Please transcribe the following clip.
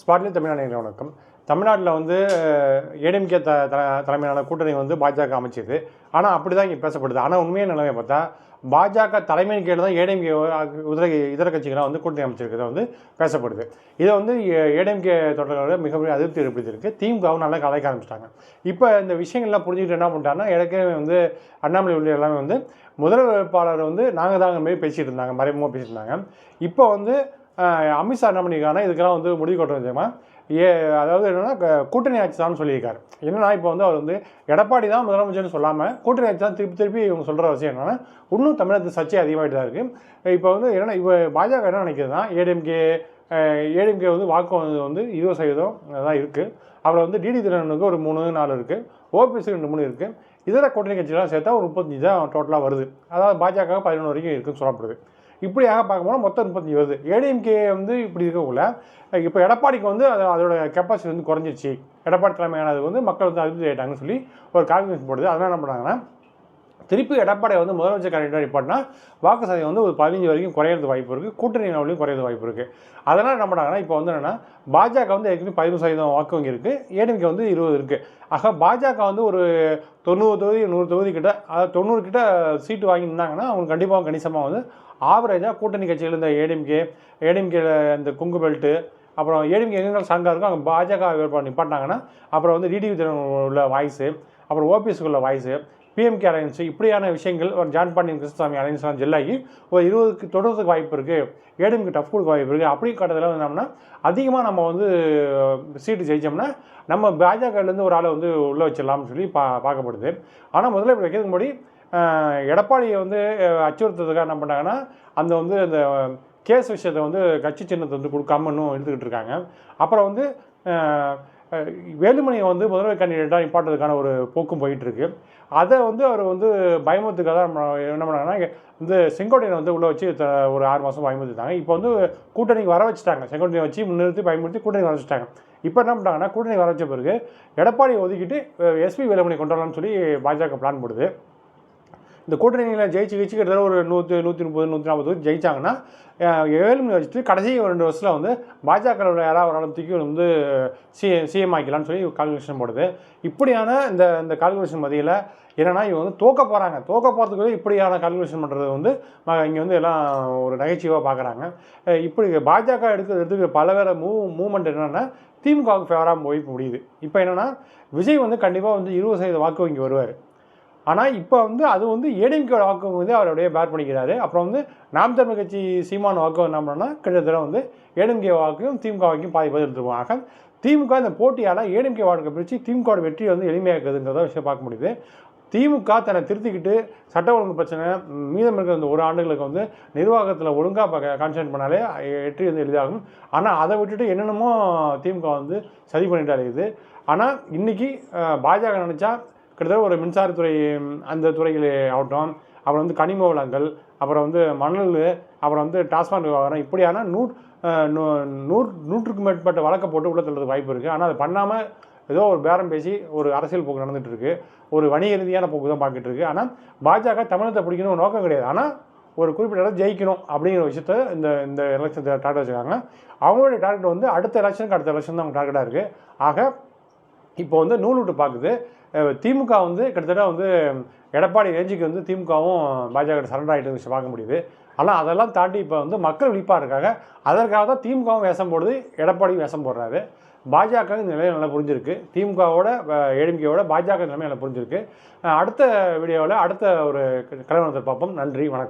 ஸ்பாட்லி தமிழ்நாடு வணக்கம். தமிழ்நாட்டில் வந்து ஏடிஎம்கே தலைமையிலான கூட்டணி வந்து பாஜக அமைச்சது. ஆனால் அப்படி தான் இங்கே பேசப்படுது. ஆனால் உண்மையான நிலைமை பார்த்தா பாஜக தலைமையின் கீழே தான் ஏடிஎம்கே இதர கட்சிகளாக வந்து கூட்டணி அமைச்சிருக்கிறத வந்து பேசப்படுது. இதை வந்து ஏடிஎம்கே தொடர்பாக மிகப்பெரிய அதிருப்தி ஏற்படுத்தியிருக்கு. திமுகவும் நல்லா கலைக்க ஆரம்பிச்சிட்டாங்க. இப்போ இந்த விஷயங்கள்லாம் புரிஞ்சுக்கிட்டு என்ன பண்ணிட்டாங்கன்னா, ஏற்கனவே வந்து அண்ணாமலை உள்ள எல்லாமே வந்து முதல்வர் வேட்பாளர் வந்து நாங்கள் தாங்க மாரி பேசிகிட்டு இருந்தாங்க, மறைமுகமாக பேசிட்டு இருந்தாங்க. இப்போ வந்து அமித்ஷா என்ன பண்ணியிருக்காங்கன்னா, இதுக்கெல்லாம் வந்து முடிவு கொண்டு வந்தோமா அதாவது என்னென்னா கூட்டணி ஆட்சி தான் சொல்லியிருக்காரு. என்னன்னா இப்போ வந்து அவர் வந்து எடப்பாடி தான் முதலமைச்சர்னு சொல்லாமல் கூட்டணி ஆட்சி தான் திருப்பி இவங்க சொல்கிற விஷயம் என்னென்னா, இன்னும் தமிழகத்து சர்ச்சை அதிகமாகிட்டு தான் இருக்குது. இப்போ வந்து என்னென்னா இப்போ பாஜக என்ன நினைக்கிறதுனா, ஏடிஎம்கே வந்து வாக்கு வந்து 20% தான் இருக்குது. அப்புறம் வந்து டிடி தினனுக்கு ஒரு 3-4 இருக்குது, ஓபிஎஸ்க்கு 2-3 இருக்குது. இதர கூட்டணி கட்சிகளாம் சேர்த்தா ஒரு 35 தான் டோட்டலாக வருது. அதாவது பாஜக 11 வரைக்கும் இருக்குதுன்னு சொல்லப்படுது. இப்படியாக பார்க்கும்போது மொத்தம் 35 வருது. ஏடிஎம்கே வந்து இப்படி இருக்கக்குள்ள இப்போ எடப்பாடிக்கு வந்து அதோட கெப்பாசிட்டி வந்து குறைஞ்சிருச்சு. எடப்பாடி தலைமையானது வந்து மக்கள் வந்து அதிருப்தி ஆகிட்டாங்கன்னு சொல்லி ஒரு கால்குலேஷன் போடுது. அதனால் என்ன பண்ணாங்கன்னா, திருப்பி எடப்பாடி வந்து முதலமைச்சர் கேண்டிடேட் நிப்பாட்டினா வாக்கு சதவீதம் வந்து ஒரு 15 வரைக்கும் குறையிறது வாய்ப்பு இருக்குது. கூட்டணி லெவலையும் குறையிறது வாய்ப்பு இருக்குது. அதனால் என்ன பண்ணாங்கன்னா, இப்போ வந்து என்னென்னா பாஜக வந்து ஏற்கனவே 15% வாக்கு வங்கி இருக்குது, ஏடிஎம்கே வந்து 20 இருக்குது. ஆக பாஜக வந்து ஒரு 90 தொகுதி 100 தொகுதி கிட்ட, அதாவது 90 கிட்ட சீட்டு வாங்கியிருந்தாங்கன்னா அவங்க கண்டிப்பாக கணிசமாக வந்து ஆவரேஜாக கூட்டணி கட்சிகள் இந்த ஏடிஎம்கேல இந்த கொங்கு பெல்ட்டு, அப்புறம் ஏடிஎம்கே எங்கெங்க ஸ்ட்ராங்காக இருக்கும் அங்கே பாஜக வேட்பாளர் நிப்பாட்டினாங்கன்னா, அப்புறம் வந்து டிடி உள்ள வாய்ஸு, அப்புறம் ஓபிஎஸ்க்குள்ள வாய்ஸு, பிஎம்கே அலையன்ஸ், இப்படியான விஷயங்கள் ஒரு ஜான் பாண்டியன் கிருஷ்ணசாமி அலையன்ஸ்லாம் ஜெல்லாகி ஒரு 20க்கு தொடர்றதுக்கு வாய்ப்பு இருக்குது. ஏடிஎம்கே டஃப் கொடுக்க வாய்ப்பு இருக்குது. அப்படி கட்டத்தில் என்னன்னா அதிகமாக நம்ம வந்து சீட்டு ஜெயிச்சோம்னா நம்ம பாஜகலேருந்து ஒரு ஆளை வந்து உள்ளே வச்சிடலாம்னு சொல்லி பார்க்கப்படுது. ஆனால் முதல்ல இப்படி வைக்கிறதுக்கு முன்னாடி எடப்பாடியை வந்து அச்சுறுத்துறதுக்காக என்ன பண்ணாங்கன்னா, அந்த வந்து அந்த கேஸ் விஷயத்தை வந்து கட்சி சின்னத்தை வந்து கொடுக்காம இன்னும் எடுத்துக்கிட்டு இருக்காங்க. அப்புறம் வந்து வேலுமணியை வந்து முதல்வர் கேண்டிடேட்டாக நிப்பாட்டுறதுக்கான ஒரு போக்கும் போயிட்டுருக்கு. அதை வந்து அவர் வந்து பயமுறுத்துக்காக தான் என்ன பண்ணாங்கன்னா, இந்த செங்கோட்டையனை வந்து உள்ளே வச்சு ஒரு 6 மாதம் பயமுறுத்திட்டாங்க. இப்போ வந்து கூட்டணிக்கு வர வச்சுட்டாங்க. செங்கோட்டையனை வச்சு முன்னிறுத்தி பயமுறுத்தி கூட்டணி வர வச்சுட்டாங்க. இப்போ என்ன பண்ணுறாங்கன்னா, கூட்டணி வர வச்ச பிறகு எடப்பாடியை ஒதுக்கிட்டு எஸ்பி வேலுமணி கொண்டு வரலாம்னு சொல்லி பாஜக பிளான் போடுது. இந்த கூட்டணியில் ஜெயிச்சு கிட்டத்தட்ட ஒரு 130-140 ஜெயிச்சாங்கன்னா, வேலுமணி வச்சுட்டு கடைசி 2 வருஷத்தில் வந்து பாஜகவில் யாராவது ஒரு அளவுக்கு வந்து சிஎம் ஆக்கிக்கலான்னு சொல்லி கால்குலேஷன் போடுது. இப்படியான இந்த கால்குலேஷன் மத்தியில் என்னென்னா, இவங்க வந்து தோக்க போகிறதுக்கு இப்படியான கால்குலேஷன் பண்ணுறது வந்து இங்கே வந்து எல்லாம் ஒரு நகைச்சுவாக பார்க்குறாங்க. இப்படி பாஜக எடுத்துக்கிற பலவேறு மூவ்மெண்ட் என்னென்னா திமுகவுக்கு ஃபேவராக போய் முடியுது. இப்போ என்னென்னா, விஜய் வந்து கண்டிப்பாக வந்து 20% வாக்கு வங்கி வருவார். ஆனால் இப்போ வந்து அது வந்து ஏடிஎம்கேட வாக்கு வந்து அவர் அப்படியே பேர் பண்ணிக்கிறாரு. அப்புறம் வந்து நாம் தமிழ் கட்சி சீமான வாக்கு என்ன பண்ணோன்னா கிட்டத்தட்ட வந்து ஏடிஎம்கே வாக்கையும் திமுக வாக்கையும் பாதி எடுத்துருவோம். ஆக திமுக இந்த போட்டியால் ஏடிஎம்கே வாக்கு பிரித்து திமுகவோட வெற்றி வந்து எளிமையாக்குதுங்கிறத விஷயம் பார்க்க முடியுது. திமுக தன்னை திருத்திக்கிட்டு சட்ட ஒழுங்கு பிரச்சனை மீதம் இருக்கிற இந்த ஒரு ஆண்டுகளுக்கு வந்து நிர்வாகத்தில் ஒழுங்காக கான்சன்ட்ரேட் பண்ணாலே வெற்றி வந்து எளிதாகும். ஆனால் அதை விட்டுட்டு என்னென்னமோ திமுக வந்து சதி பண்ணிட்டு அடையுது. ஆனால் இன்றைக்கி பாஜக நினச்சா கிட்டத்தட்ட ஒரு மின்சாரத்துறை அந்த துறைகள் ஆகட்டும், அப்புறம் வந்து கனிம வளங்கள், அப்புறம் வந்து மணல், அப்புறம் வந்து டாஸ்மாக் விவகாரம், இப்படியான 100க்கும் மேற்பட்ட வழக்கை போட்டு உள்ள தள்ளுறதுக்கு வாய்ப்பு இருக்குது. ஆனால் அது பண்ணாமல் ஏதோ ஒரு பேரம் பேசி ஒரு அரசியல் போக்கு நடந்துகிட்டு இருக்குது. ஒரு வணிக ரீதியான போக்கு தான் பார்த்துட்டு இருக்குது. ஆனால் பாஜக தமிழகத்தை பிடிக்கணும் நோக்கம் கிடையாது. ஆனால் ஒரு குறிப்பிட்ட இடம் ஜெயிக்கணும் அப்படிங்கிற விஷயத்த இந்த எலெக்ஷன் டார்கெட் வச்சுருக்காங்க. அவங்களுடைய டார்கெட் வந்து அடுத்த எலெக்ஷன் தான் அவங்க டார்கெட்டாக இருக்குது. ஆக இப்போ வந்து நூல் விட்டு பார்க்குது. திமுக வந்து கிட்டத்தட்ட வந்து எடப்பாடி ரேஞ்சுக்கு வந்து திமுகவும் பாஜக சரண்டர் ஆகிட்டு விஷயம் பார்க்க முடியுது. ஆனால் அதெல்லாம் தாண்டி இப்போ வந்து மக்கள் விழிப்பாக இருக்காங்க. அதற்காக தான் திமுகவும் வேஷம் போடுது, எடப்பாடியும் வேஷம் போடுறாரு. பாஜக இந்த நிலையை நல்லா புரிஞ்சிருக்கு. திமுகவோட ஏடிஎம்கேவோட பாஜக நிலைமை நல்லா புரிஞ்சிருக்கு. அடுத்த வீடியோவில் அடுத்த ஒரு கலைவனத்தை பார்ப்போம். நன்றி, வணக்கம்.